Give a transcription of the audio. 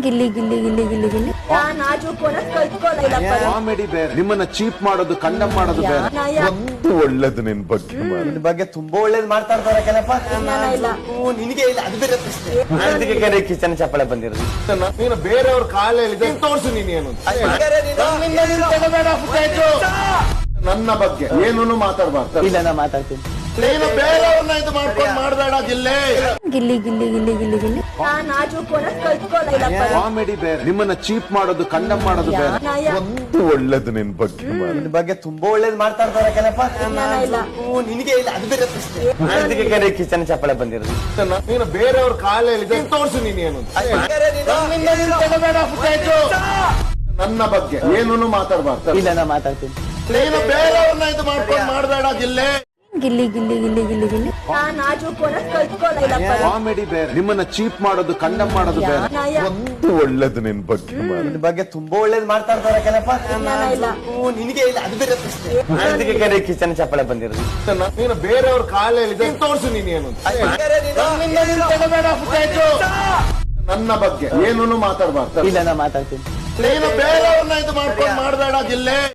Gilli Gilli Gilli Gilli Gilli comedy ಬೇರೆ, ನಿಮ್ಮನ್ನ cheap ಮಾಡೋದು, ಕಂಡಮ್ ಮಾಡೋದು ಬೇರೆ. ಒಂದು ಒಳ್ಳೇದು ನಿನ್ ಬಗ್ಗೆ ನಿನ್ ಬಗ್ಗೆ ತುಂಬಾ ಒಳ್ಳೇದು ಮಾಡ್ತಾ ಇರ್ತಾರೆ ಕಣಪ್ಪ. ನಿನಗೆ ಇಲ್ಲ, ಅದು ಬೇರೆ ಪ್ರಶ್ನೆ. ಅದಕ್ಕೆ ಕರೆ ಕಿಚನ್ ಚಪ್ಪಳೆ ಬಂದಿರೋದು. ನೀನು ಬೇರೆಯವ್ರ ಕಾಲಲ್ಲಿ ತೋರ್ಸು ನೀನೇನು ನನ್ನ ಬಗ್ಗೆ ಏನೂ ಮಾತಾಡ್ಬಾರ್ದು. ಇಲ್ಲ ನಾ ಮಾತಾಡ್ತೀನಿ. ನೀನು ಬೇರೆಯವ್ರನ್ನ ಇದು ಮಾಡ್ಕೊಂಡು ಮಾಡಬೇಡ ಗಿಲ್ಲಿ. ಗಿಲ್ಲಿ ಗಿಲ್ಲಿ ಗಿಲ್ಲಿ ಗಿಲ್ಲಿ ಗಿಲ್ಲಿ ಕಾಮಿಡಿ ಬೇರೆ, ನಿಮ್ಮನ್ನ ಚೀಪ್ ಮಾಡೋದು, ಕಂಡಮ್ ಮಾಡೋದು ಬೇರೆ. ಒಂದು ಒಳ್ಳೇದು ನಿನ್ ಬಗ್ಗೆ ನಿನ್ ಬಗ್ಗೆ ತುಂಬಾ ಒಳ್ಳೇದು ಮಾಡ್ತಾ ಇರ್ತಾರೆ ಕಣಪ್ಪ. ನಿನಗೆ ಇಲ್ಲ, ಅದು ಬೇರೆ ಪ್ರಶ್ನೆ. ಅದಕ್ಕೆ ಕರೆ ಕಿಚನ್ ಚಪ್ಪಳೆ ಬಂದಿರೋದು. ನೀನು ಬೇರೆಯವ್ರ ಕಾಲಲ್ಲಿ ತೋರ್ಸು ನೀನೇನು ನನ್ನ ಬಗ್ಗೆ ಏನೂ ಮಾತಾಡ್ಬಾರ್ದು. ಇಲ್ಲ ನಾ ಮಾತಾಡ್ತೀನಿ. ನೀನು ಬೇರೆಯವ್ರನ್ನ ಇದು ಮಾಡ್ಕೊಂಡು ಮಾಡಬೇಡ ಗಿಲ್ಲಿ. ಗಿಲ್ಲಿ ಗಿಲ್ಲಿ ಗಿಲ್ಲಿ ಗಿಲ್ಲಿ ಗಿಲ್ಲಿ ಕಾಮಿಡಿ ಬೇರೆ, ನಿಮ್ಮನ್ನ ಚೀಪ್ ಮಾಡೋದು, ಕಂಡಮ್ ಮಾಡೋದು ಬೇರೆ. ಒಂದು ಒಳ್ಳೇದು ನಿನ್ ಬಗ್ಗೆ ನಿನ್ ಬಗ್ಗೆ ತುಂಬಾ ಒಳ್ಳೇದು ಮಾಡ್ತಾ ಇರ್ತಾರೆ ಕಣಪ್ಪ. ನಿನಗೆ ಇಲ್ಲ, ಅದು ಬೇರೆ ಪ್ರಶ್ನೆ. ಅದಕ್ಕೆ ಕರೆ ಕಿಚನ್ ಚಪ್ಪಳೆ ಬಂದಿರೋದು. ನೀನು ಬೇರೆಯವ್ರ ಕಾಲಲ್ಲಿ ತೋರ್ಸು ನೀನೇನು ನನ್ನ ಬಗ್ಗೆ ಏನೂ ಮಾತಾಡ್ಬಾರ್ದು. ಇಲ್ಲ ನಾ ಮಾತಾಡ್ತೀನಿ. ನೀನು ಬೇರೆಯವ್ರನ್ನ ಇದು ಮಾಡ್ಕೊಂಡು ಮಾಡಬೇಡ ಗಿಲ್ಲಿ.